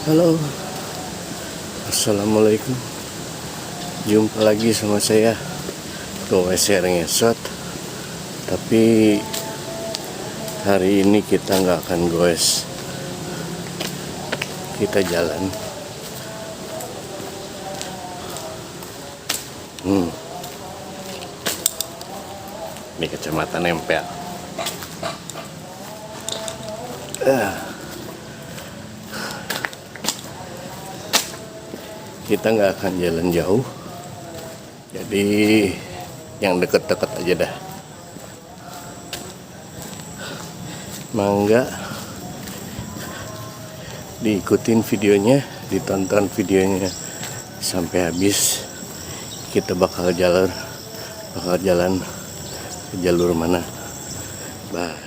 Halo, assalamualaikum. Jumpa lagi sama saya, Share Ngesot. Tapi hari ini kita nggak akan goes, kita jalan. Ini kacamata nempel. Kita nggak akan jalan jauh, jadi yang deket-deket aja dah. Mangga diikutin videonya, ditonton videonya sampai habis. Kita bakal jalan ke jalur mana. Bye.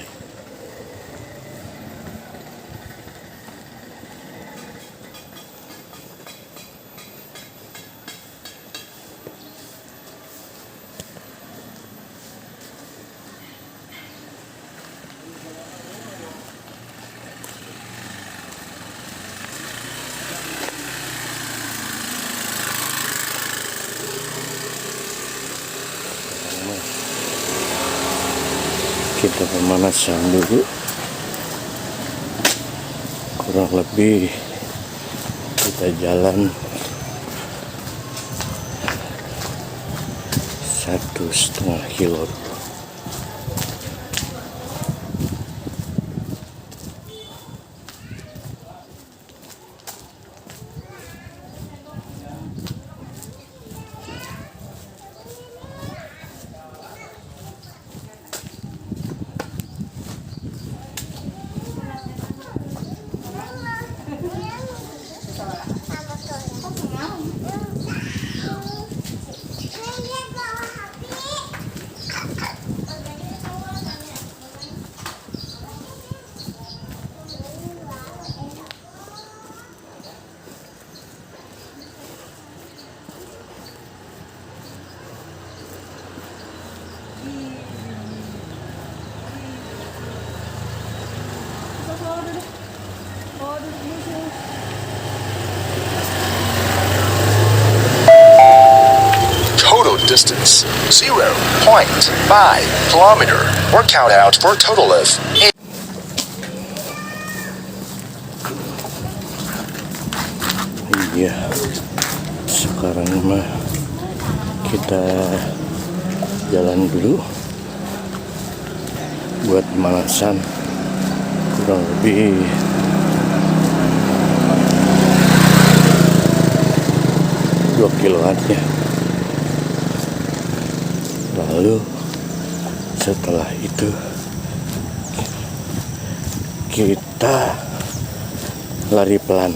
Kita pemanasan dulu, kurang lebih kita jalan 1,5 kilo. Total distance 0.5 kilometer. Work count out for a total of 8. Iya, sekarang mah kita jalan dulu buat pemanasan, kurang lebih 2 kiloan ya. Lalu setelah itu kita lari pelan.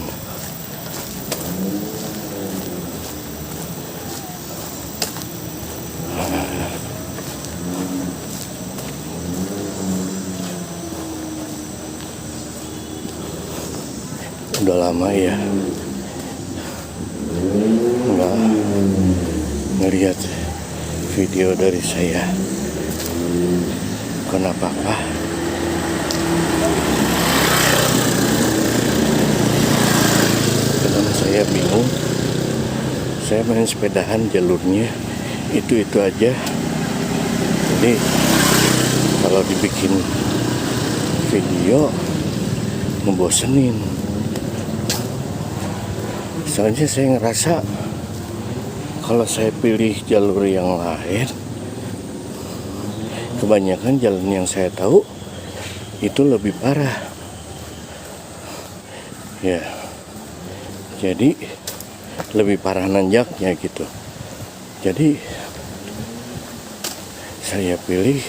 Udah lama ya nggak ngeliat video dari saya. Kenapa? Karena saya bingung. Saya main sepedahan jalurnya itu aja. Jadi kalau dibikin video ngebosenin. Soalnya saya ngerasa kalau saya pilih jalur yang lain, kebanyakan jalan yang saya tahu itu lebih parah. Ya, jadi lebih parah nanjaknya gitu. Jadi saya pilih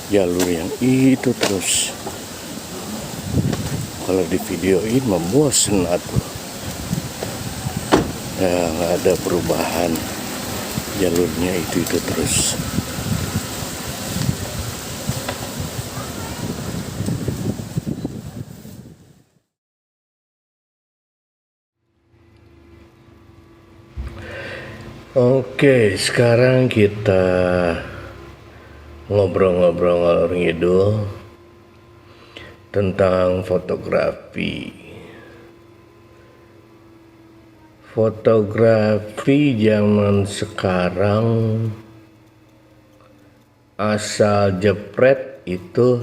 jalur yang itu terus. Kalau di videoin membosen atuh. Ya, nggak ada perubahan, jalurnya itu terus. Oke, sekarang kita ngobrol-ngobrol ngalor ngidul tentang fotografi. Fotografi zaman sekarang asal jepret itu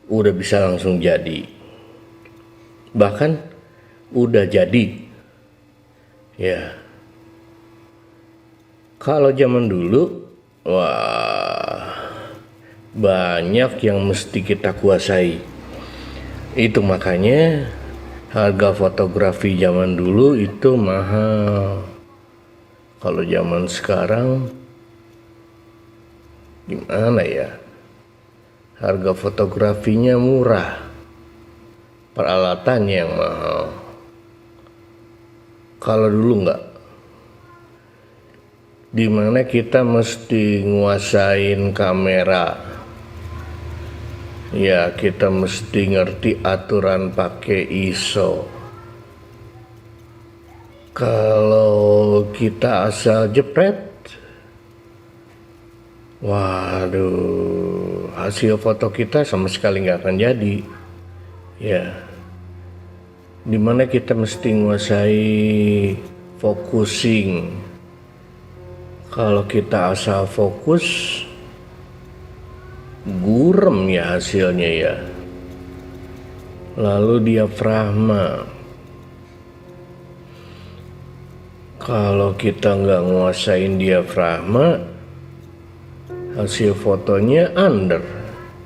udah bisa langsung jadi, bahkan udah jadi ya. Kalau zaman dulu wah, banyak yang mesti kita kuasai. Itu makanya harga fotografi zaman dulu itu mahal. Kalau zaman sekarang gimana ya? Harga fotografinya murah, peralatannya yang mahal. Kalau dulu enggak, dimana kita mesti nguasain kamera. Ya, kita mesti ngerti aturan pakai ISO. Kalau kita asal jepret, waduh, hasil foto kita sama sekali nggak akan jadi. Ya, dimana kita mesti nguasai focusing. Kalau kita asal fokus, gurem ya hasilnya ya. Lalu diafragma, kalau kita nggak nguasain diafragma, hasil fotonya under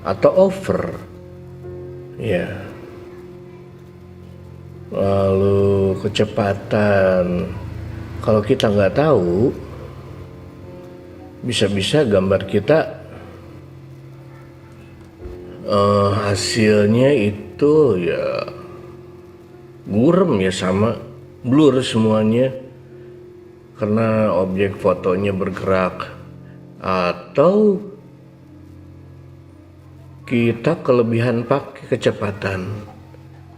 atau over ya. Lalu kecepatan, kalau kita nggak tahu, bisa-bisa gambar kita hasilnya itu ya gurem ya, sama blur semuanya karena objek fotonya bergerak, atau kita kelebihan pakai kecepatan,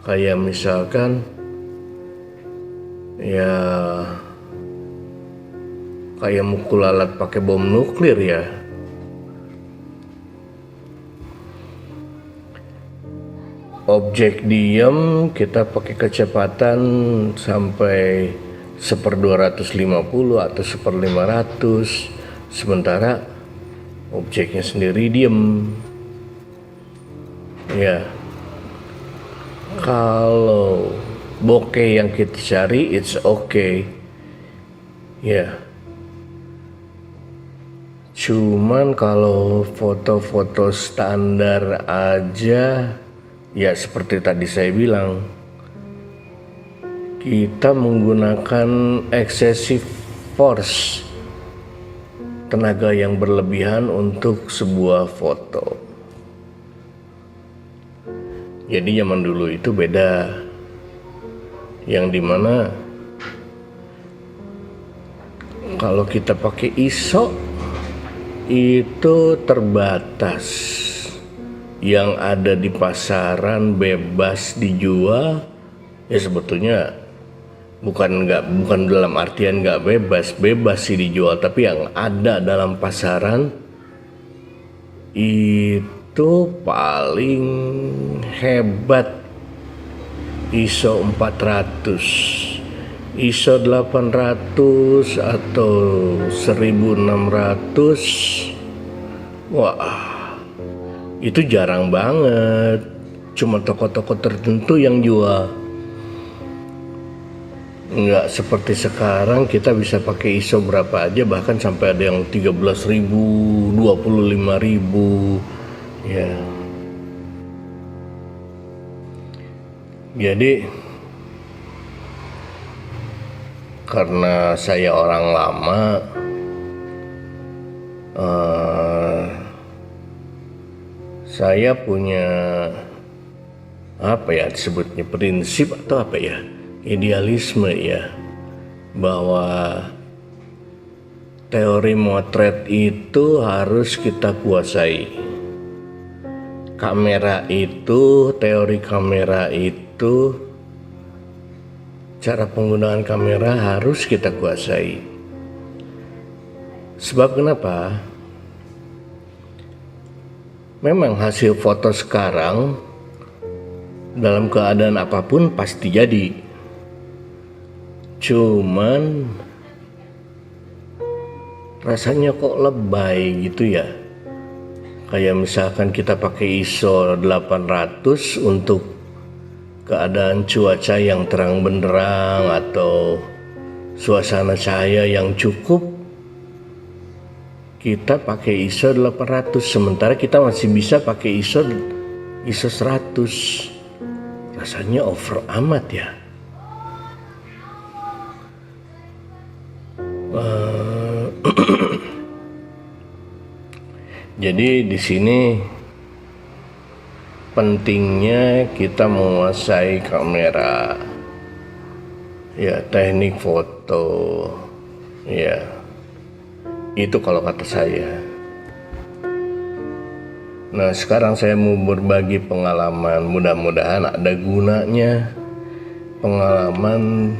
kayak misalkan ya kayak mukul alat pakai bom nuklir ya. Objek diam kita pakai kecepatan sampai 1/250 atau 1/500, sementara objeknya sendiri diam ya. Kalau bokeh yang kita cari, it's okay ya. Cuman kalau foto-foto standar aja, ya seperti tadi saya bilang, kita menggunakan excessive force, tenaga yang berlebihan untuk sebuah foto. Jadi zaman dulu itu beda, yang dimana kalau kita pakai ISO itu terbatas. Yang ada di pasaran bebas dijual, ya sebetulnya bukan dalam artian nggak bebas sih dijual, tapi yang ada dalam pasaran itu paling hebat ISO 400, ISO 800 atau 1600. Wah, itu jarang banget, cuma toko-toko tertentu yang jual. Nggak seperti sekarang kita bisa pakai ISO berapa aja, bahkan sampai ada yang 13.000, 25.000 ya. Jadi karena saya orang lama, saya punya apa ya disebutnya, prinsip atau apa ya, idealisme ya, bahwa teori motret itu harus kita kuasai. Teori kamera itu, cara penggunaan kamera harus kita kuasai. Sebab kenapa? Memang hasil foto sekarang dalam keadaan apapun pasti jadi. Cuman rasanya kok lebay gitu ya. Kayak misalkan kita pakai ISO 800 untuk keadaan cuaca yang terang benderang atau suasana cahaya yang cukup, kita pakai ISO 800, sementara kita masih bisa pakai ISO 100. Rasanya over amat ya. Jadi di sini pentingnya kita menguasai kamera, ya, teknik foto, ya, itu kalau kata saya. Nah, sekarang saya mau berbagi pengalaman, mudah-mudahan ada gunanya. Pengalaman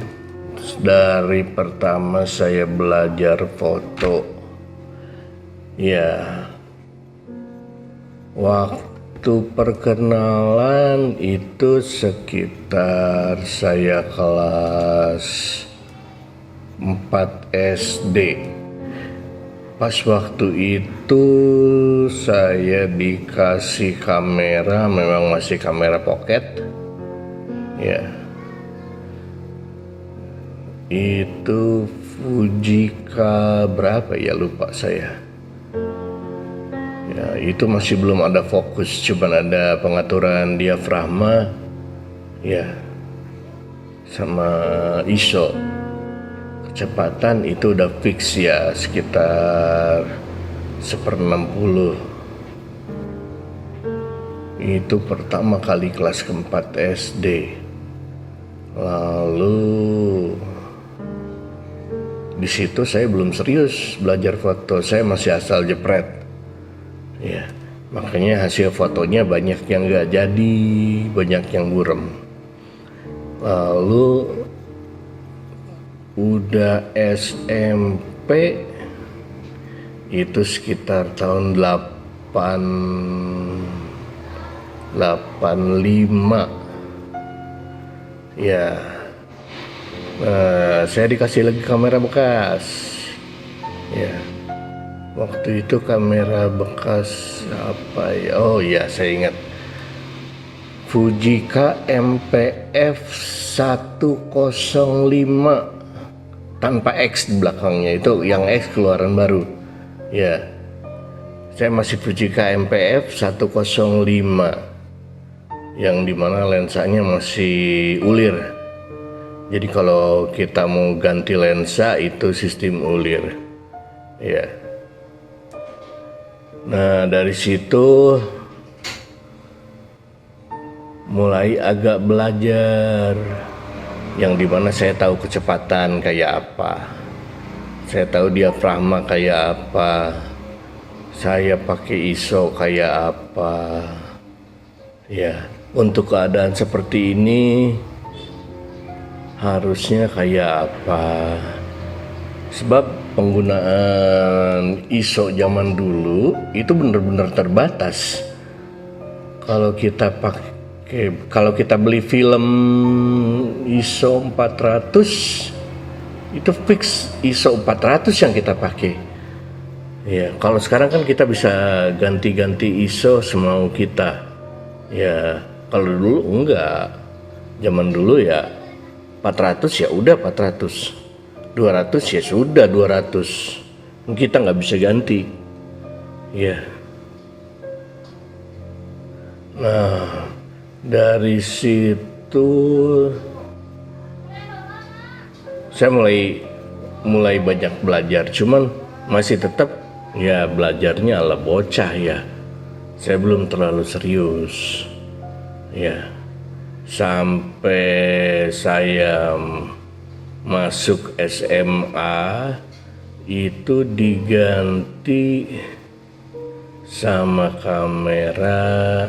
dari pertama saya belajar foto, ya, waktu perkenalan itu sekitar saya kelas 4 SD. Pas waktu itu saya dikasih kamera, memang masih kamera pocket, ya. Itu Fujica berapa ya, lupa saya. Ya, itu masih belum ada fokus, cuman ada pengaturan diafragma, ya, sama ISO. Kecepatan itu udah fix ya, sekitar 1/60. Itu pertama kali kelas keempat SD. Lalu di situ saya belum serius belajar foto, saya masih asal jepret. Ya, makanya hasil fotonya banyak yang nggak jadi, banyak yang buram. Lalu udah SMP itu sekitar tahun 85, ya. Saya dikasih lagi kamera bekas, ya. Waktu itu kamera bekas apa ya? Oh ya, saya ingat. Fujica MPF 105 tanpa X di belakangnya, itu yang X keluaran baru, ya. Saya masih Fujica MPF 105 yang dimana lensanya masih ulir. Jadi kalau kita mau ganti lensa itu sistem ulir, ya. Nah, dari situ mulai agak belajar, yang dimana saya tahu kecepatan kayak apa, saya tahu diafragma kayak apa, saya pakai ISO kayak apa, ya. Untuk keadaan seperti ini harusnya kayak apa. Sebab penggunaan ISO zaman dulu itu benar-benar terbatas. Kalau kita beli film ISO 400 itu fix ISO 400 yang kita pakai. Ya, kalau sekarang kan kita bisa ganti-ganti ISO semau kita. Ya, kalau dulu enggak. Zaman dulu ya 400 ya udah 400. 200 ya sudah 200. Kita nggak bisa ganti. Ya. Nah, dari situ saya mulai banyak belajar, cuman masih tetap ya belajarnya ala bocah ya. Saya belum terlalu serius. Ya. Sampai saya masuk SMA itu diganti sama kamera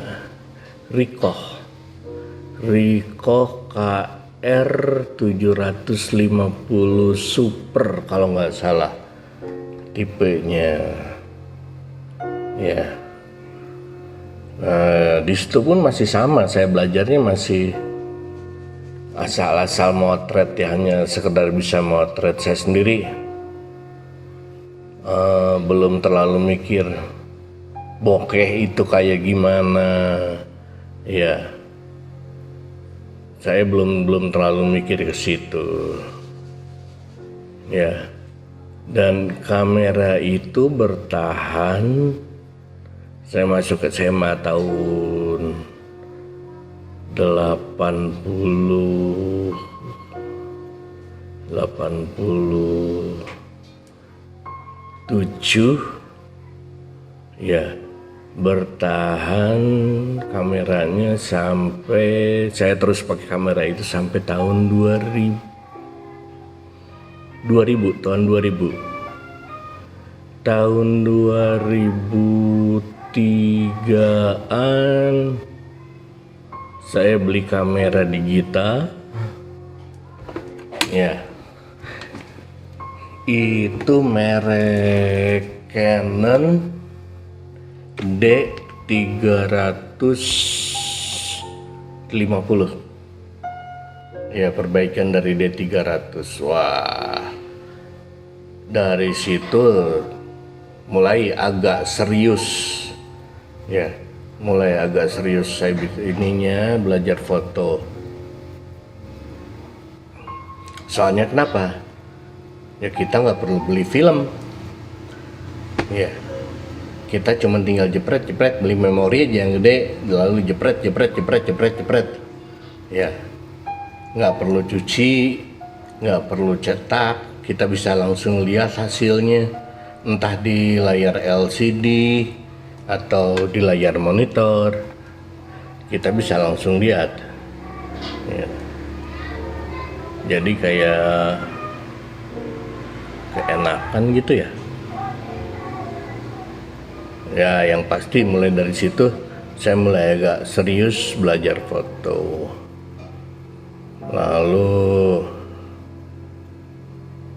Ricoh KR 750 Super kalau nggak salah tipenya, ya. Di situ pun masih sama, saya belajarnya masih asal-asal motret ya, hanya sekedar bisa motret saya sendiri. Belum terlalu mikir bokeh itu kayak gimana ya, saya belum terlalu mikir ke situ ya. Dan kamera itu bertahan, saya masuk ke SMA tahun 87 ya, bertahan kameranya sampai saya terus pakai kamera itu sampai tahun 2000 tahun 2003-an saya beli kamera digital ya, itu merek Canon D350 ya, perbaikan dari D300. Wah, dari situ mulai agak serius ya, saya belajar foto. Soalnya kenapa ya, kita nggak perlu beli film ya, kita cuma tinggal jepret, beli memori aja yang gede, lalu jepret ya, nggak perlu cuci, nggak perlu cetak, kita bisa langsung lihat hasilnya, entah di layar LCD atau di layar monitor, kita bisa langsung lihat ya. Jadi kayak keenakan gitu ya. Ya, yang pasti mulai dari situ saya mulai agak serius belajar foto. Lalu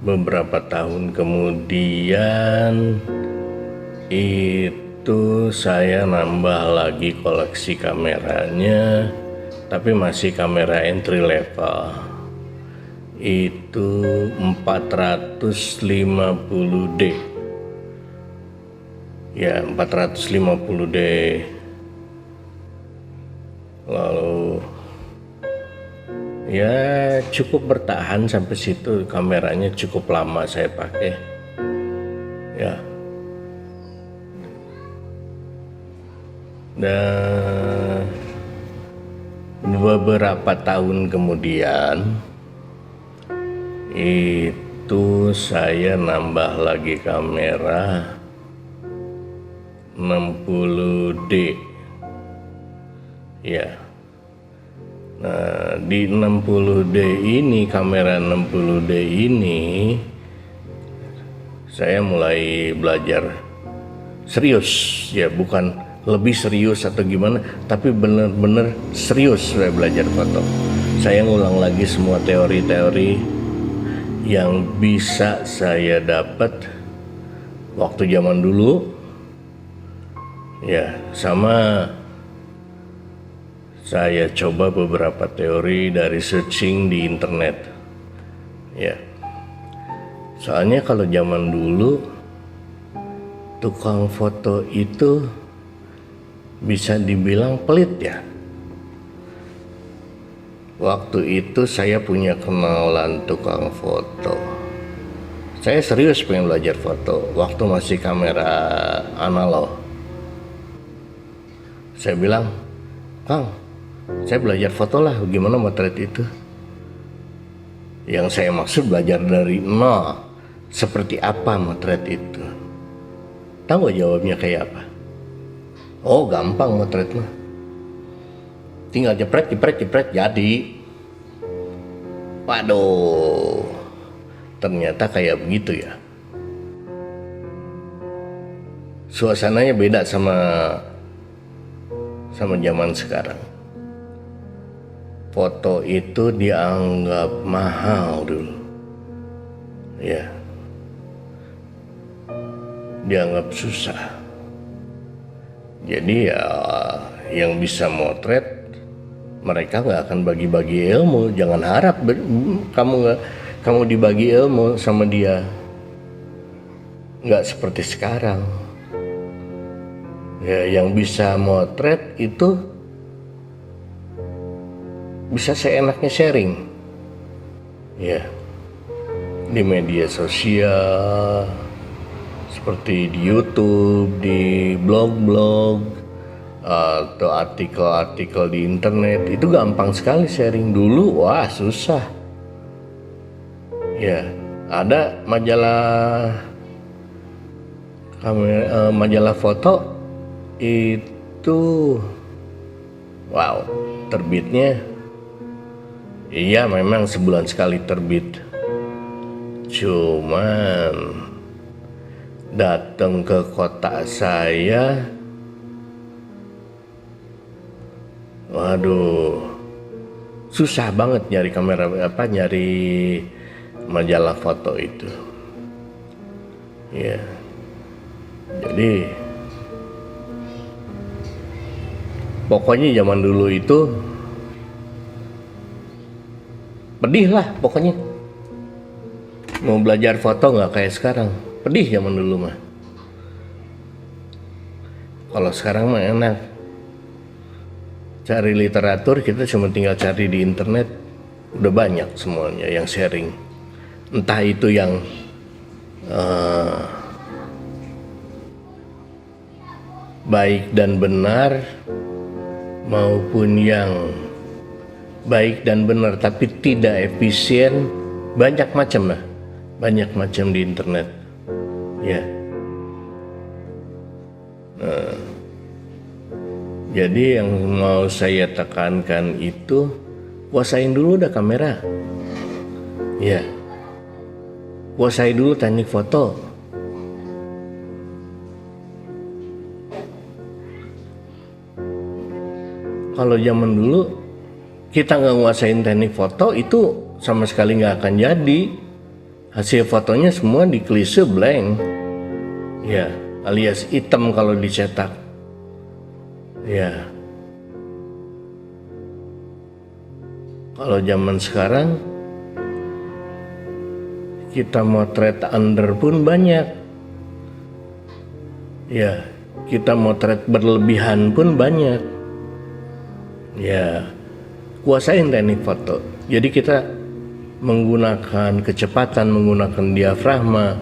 beberapa tahun kemudian itu saya nambah lagi koleksi kameranya, tapi masih kamera entry level. Itu 450D ya, 450D. Lalu ya cukup bertahan sampai situ, kameranya cukup lama saya pakai ya. Dan beberapa tahun kemudian itu saya nambah lagi kamera 60D ya. Nah, di 60D ini, kamera 60D ini saya mulai belajar serius ya, bukan lebih serius atau gimana, tapi bener-bener serius saya belajar foto. Saya ngulang lagi semua teori-teori yang bisa saya dapat waktu zaman dulu ya, sama saya coba beberapa teori dari searching di internet ya. Soalnya kalau zaman dulu tukang foto itu bisa dibilang pelit ya. Waktu itu saya punya kenalan tukang foto. Saya serius pengen belajar foto waktu masih kamera analog. Saya bilang, "Kang, saya belajar foto lah, gimana motret itu?" Yang saya maksud belajar dari nol, seperti apa motret itu. Tahu gak jawabnya kayak apa? "Oh, gampang motret mah, tinggal jepret jadi." Waduh, ternyata kayak begitu ya. Suasananya beda sama zaman sekarang. Foto itu dianggap mahal dulu ya, dianggap susah. Jadi ya yang bisa motret mereka nggak akan bagi-bagi ilmu. Jangan harap kamu dibagi ilmu sama dia. Nggak seperti sekarang. Ya, yang bisa motret itu bisa seenaknya sharing. Ya, di media sosial, seperti di YouTube, di blog-blog, atau artikel-artikel di internet. Itu gampang sekali sharing. Dulu wah susah. Ya, ada majalah foto itu, wow, terbitnya iya memang sebulan sekali terbit. Cuman datang ke kota saya, waduh, susah banget nyari nyari majalah foto itu. Ya, jadi pokoknya zaman dulu itu pedih lah pokoknya. Mau belajar foto nggak kayak sekarang, pedih zaman dulu mah. Kalau sekarang mah enak. Cari literatur kita cuma tinggal cari di internet, udah banyak semuanya yang sharing. Entah itu yang baik dan benar maupun yang baik dan benar tapi tidak efisien, banyak macam lah. Banyak macam di internet, ya. Jadi yang mau saya tekankan itu, kuasain dulu dah kamera, ya. Kuasai dulu teknik foto. Kalau zaman dulu kita nggak nguasain teknik foto, itu sama sekali nggak akan jadi. Hasil fotonya semua di klise blank, ya, alias hitam kalau dicetak, ya. Kalau zaman sekarang kita motret under pun banyak, ya. Kita motret berlebihan pun banyak, ya. Kuasain teknik foto. Jadi kita menggunakan kecepatan, menggunakan diafragma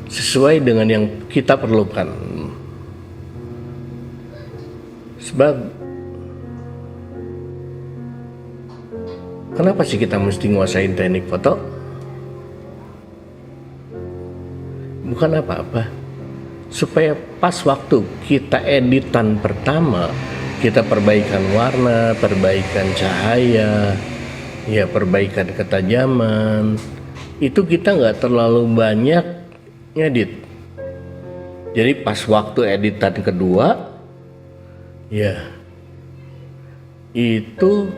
sesuai dengan yang kita perlukan. Sebab kenapa sih kita mesti nguasain teknik foto? Bukan apa-apa, supaya pas waktu kita editan pertama, kita perbaikan warna, perbaikan cahaya, ya, perbaikan ketajaman, itu kita nggak terlalu banyak ngedit. Jadi pas waktu editan kedua, ya, itu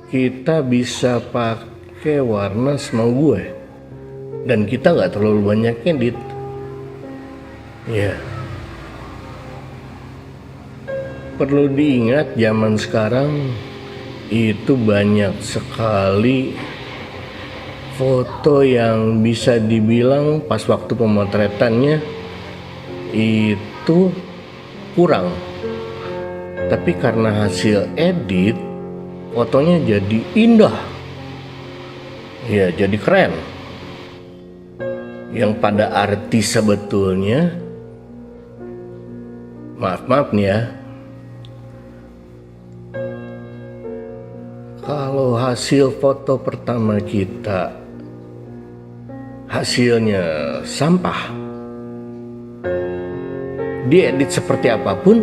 kita bisa pakai warna semau gue, dan kita nggak terlalu banyak ngedit, ya. Perlu diingat zaman sekarang itu banyak sekali foto yang bisa dibilang pas waktu pemotretannya itu kurang. Tapi karena hasil edit, fotonya jadi indah. Ya, jadi keren. Yang pada arti sebetulnya, maaf nih ya, kalau hasil foto pertama kita hasilnya sampah, diedit seperti apapun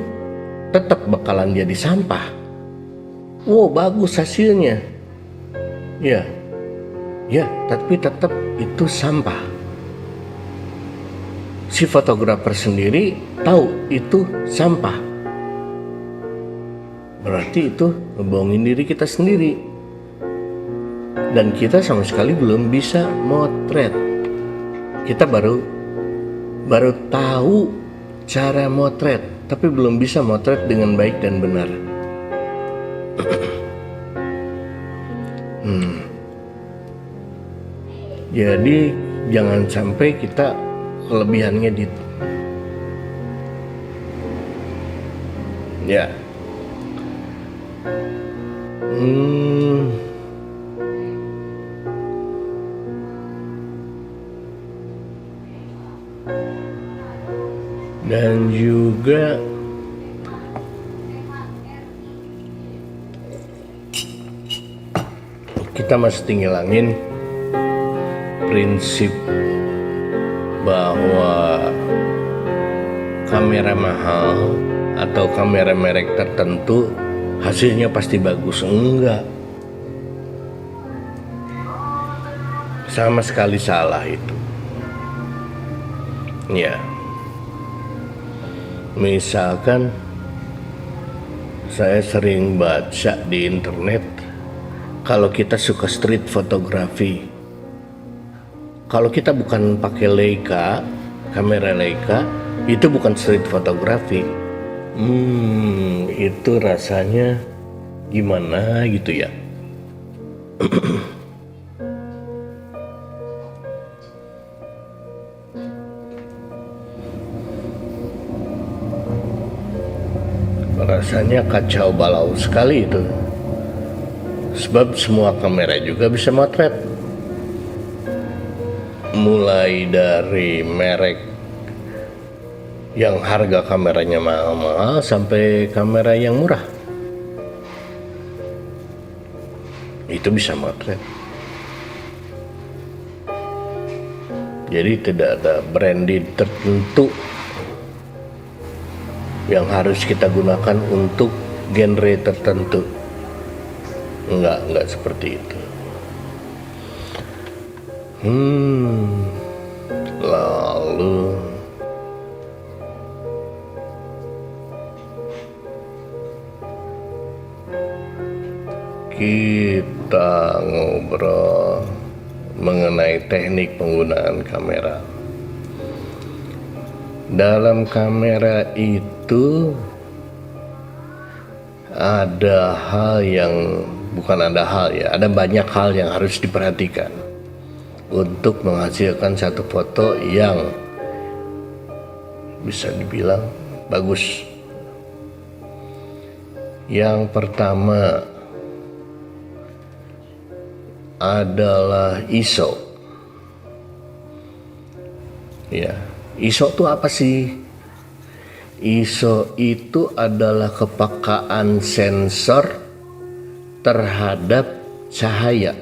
tetap bakalan jadi sampah. Wow, bagus hasilnya, ya, tapi tetap itu sampah. Si fotografer sendiri tahu itu sampah. Berarti itu ngebohongin diri kita sendiri. Dan kita sama sekali belum bisa motret. Kita baru tahu cara motret, tapi belum bisa motret dengan baik dan benar. Jadi jangan sampai kita kelebihan ngedit. Ya. Dan juga kita mesti ngilangin prinsip bahwa kamera mahal atau kamera merek tertentu hasilnya pasti bagus. Enggak, sama sekali salah itu. Ya, misalkan saya sering baca di internet, kalau kita suka street photography, kalau kita bukan pakai Leica, kamera Leica, itu bukan street photography. Itu rasanya gimana gitu ya. Rasanya kacau balau sekali itu. Sebab semua kamera juga bisa motret. Mulai dari merek yang harga kameranya mahal-mahal sampai kamera yang murah, itu bisa motret. Jadi tidak ada branded tertentu yang harus kita gunakan untuk genre tertentu. Enggak seperti itu. Lalu kita ngobrol mengenai teknik penggunaan kamera. Dalam kamera itu ada banyak hal yang harus diperhatikan untuk menghasilkan satu foto yang bisa dibilang bagus. Yang pertama adalah ISO. Ya, ISO itu apa sih? ISO itu adalah kepekaan sensor terhadap cahaya.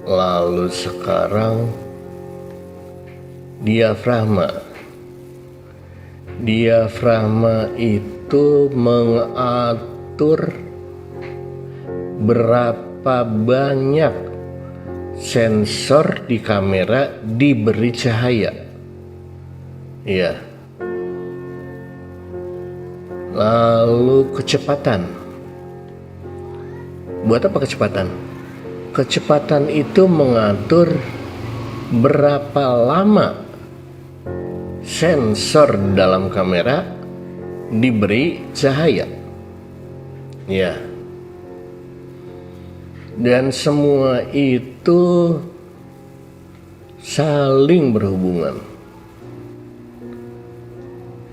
Lalu sekarang diafragma. Diafragma itu mengatur berapa banyak sensor di kamera diberi cahaya. Ya. Lalu kecepatan. Buat apa kecepatan? Kecepatan itu mengatur berapa lama sensor dalam kamera diberi cahaya. Ya. Dan semua itu saling berhubungan.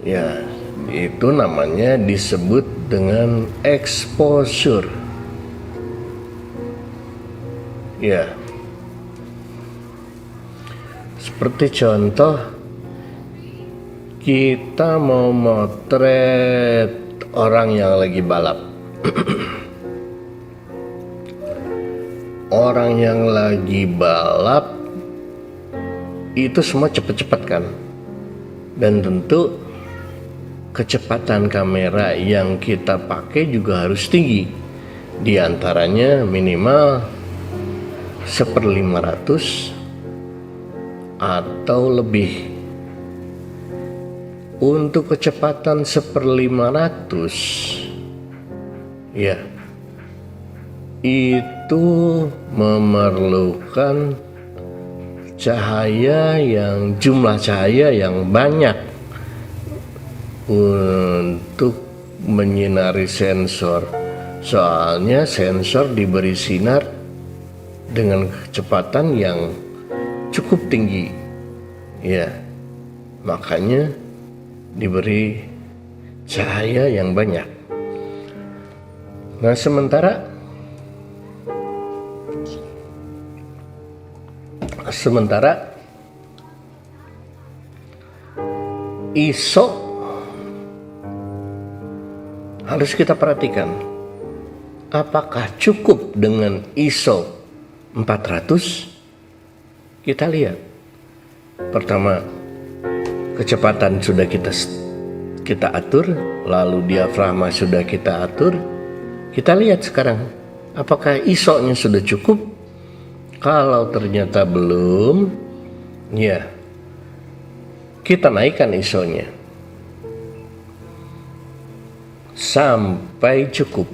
Ya, itu namanya disebut dengan exposure. Ya. Seperti contoh, kita mau motret orang yang lagi balap. Orang yang lagi balap itu semua cepet-cepet kan. Dan tentu kecepatan kamera yang kita pakai juga harus tinggi. Di antaranya minimal 1/500 atau lebih. Untuk kecepatan 1/500 ya, itu memerlukan jumlah cahaya yang banyak untuk menyinari sensor. Soalnya sensor diberi sinar dengan kecepatan yang cukup tinggi. Ya, makanya diberi cahaya yang banyak. Nah, sementara ISO harus kita perhatikan, apakah cukup dengan ISO 400? Kita lihat. Pertama, kecepatan sudah kita atur, lalu diafragma sudah kita atur. Kita lihat sekarang, apakah ISO-nya sudah cukup? Kalau ternyata belum, ya kita naikkan ISO-nya sampai cukup.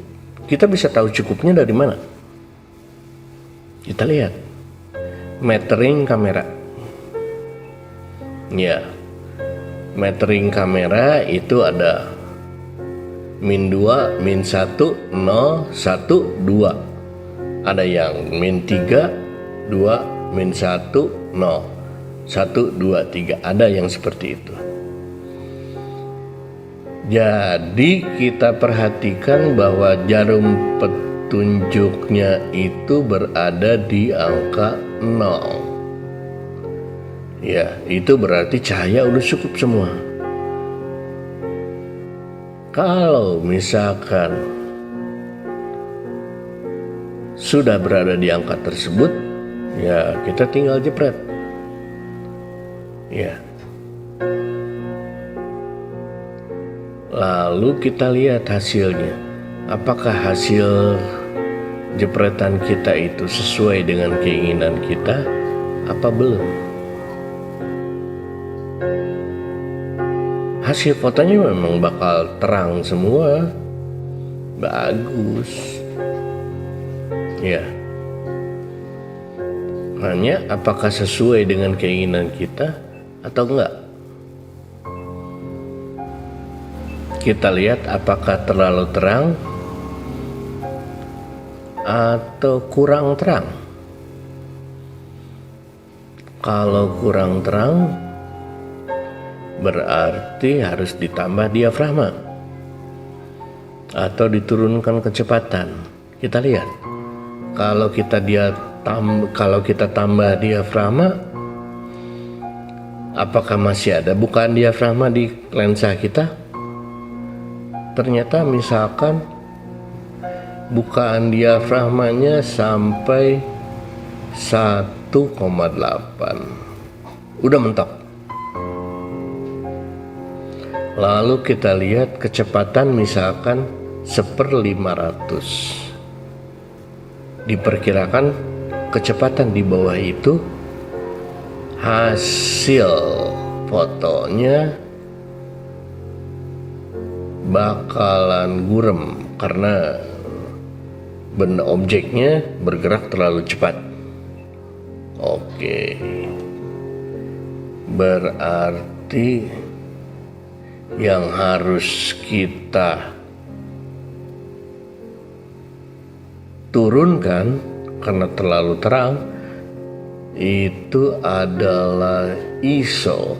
Kita bisa tahu cukupnya dari mana? Kita lihat metering kamera. Ya, metering kamera itu ada -2, -1, 0, 1, 2. Ada yang -3, 2, -1, 0, 1, 2, 3. Ada yang seperti itu. Jadi kita perhatikan bahwa jarum petunjuknya itu berada di angka 0. Ya, itu berarti cahaya udah cukup semua. Kalau misalkan sudah berada di angka tersebut, ya kita tinggal jepret. Ya. Lalu kita lihat hasilnya. Apakah hasil jepretan kita itu sesuai dengan keinginan kita apa belum? Hasil fotonya memang bakal terang semua, bagus. Ya. Hanya apakah sesuai dengan keinginan kita atau enggak? Kita lihat apakah terlalu terang atau kurang terang. Kalau kurang terang, berarti harus ditambah diafragma atau diturunkan kecepatan. Kita lihat. Kalau kita tambah diafragma, apakah masih ada bukaan diafragma di lensa kita? Ternyata misalkan bukaan diafragmanya sampai 1,8. Udah mentok. Lalu kita lihat kecepatan misalkan 1/500. Diperkirakan kecepatan di bawah itu hasil fotonya bakalan gurem karena benda objeknya bergerak terlalu cepat. Oke. Berarti yang harus kita turunkan karena terlalu terang itu adalah ISO.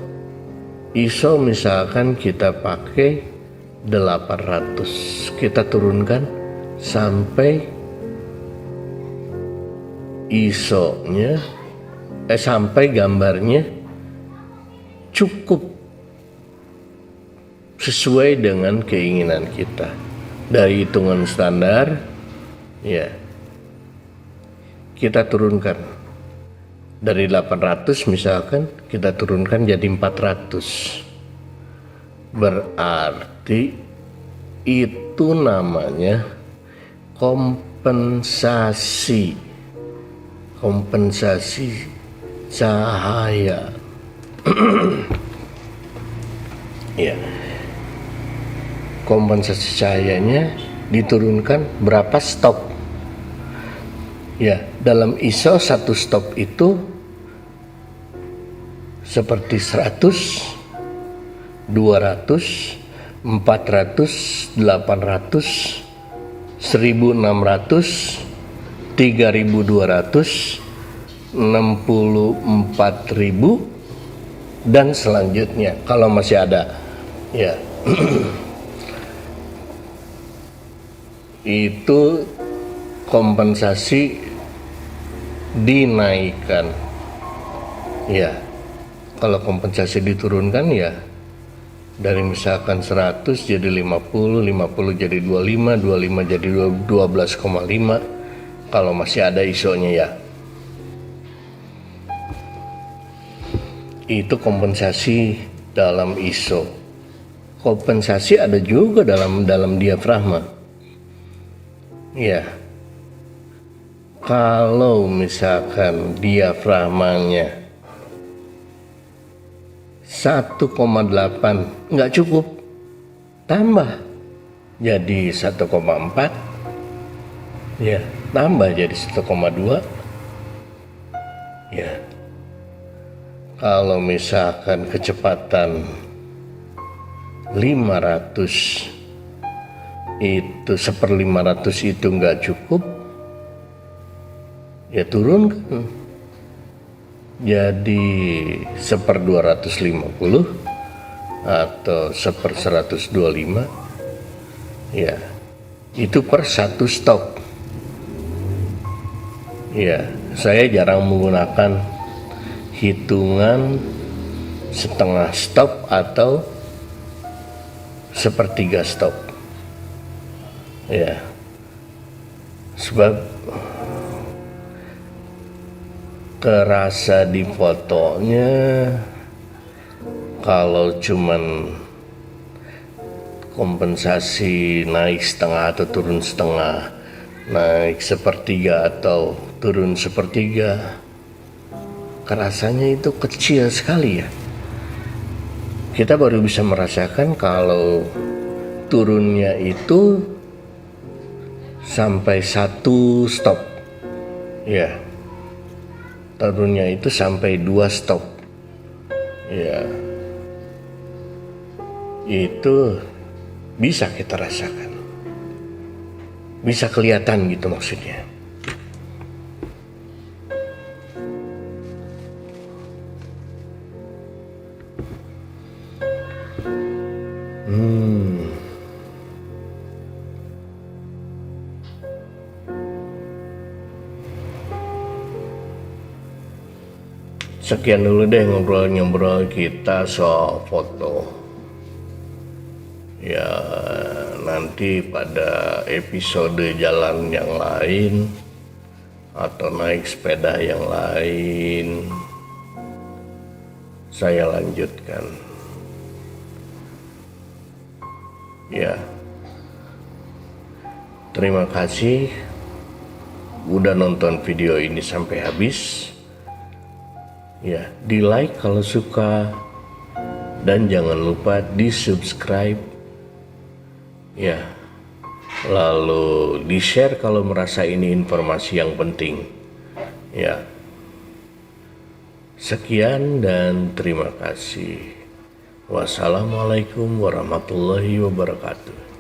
ISO misalkan kita pakai 800, kita turunkan sampai ISO-nya sampai gambarnya cukup sesuai dengan keinginan kita. Dari hitungan standar, ya, kita turunkan dari 800 misalkan kita turunkan jadi 400. Berarti itu namanya kompensasi cahaya. Ya. Kompensasi cahayanya diturunkan berapa stop. Ya, dalam ISO satu stop itu seperti 100, 200, 400, 800, 1600, 3200, 64.000 dan selanjutnya kalau masih ada ya. Itu kompensasi dinaikkan ya. Kalau kompensasi diturunkan ya dari misalkan 100 jadi 50, 50 jadi 25, 25 jadi 12,5 kalau masih ada ISO-nya ya. Itu kompensasi dalam ISO. Kompensasi ada juga dalam diafragma. Ya. Kalau misalkan diafragmanya 1,8 nggak cukup, tambah jadi 1,4 ya, tambah jadi 1,2 ya. Kalau misalkan kecepatan 500 itu 1/500 itu nggak cukup ya, turunkan jadi 1/250 atau 1/125 ya, itu per satu stop ya. Saya jarang menggunakan hitungan setengah stop atau sepertiga stop ya, sebab kerasa di fotonya kalau cuman kompensasi naik setengah atau turun setengah, naik sepertiga atau turun sepertiga, kerasanya itu kecil sekali ya. Kita baru bisa merasakan kalau turunnya itu sampai satu stop ya, turunnya itu sampai 2 stop ya, itu bisa kita rasakan, bisa kelihatan gitu maksudnya. Sekian dulu deh ngobrol-ngobrol kita soal foto. Ya nanti pada episode jalan yang lain atau naik sepeda yang lain saya lanjutkan. Ya. Terima kasih udah nonton video ini sampai habis. Ya, di like kalau suka dan jangan lupa di subscribe ya, lalu di share kalau merasa ini informasi yang penting ya. Sekian dan terima kasih. Wassalamualaikum warahmatullahi wabarakatuh.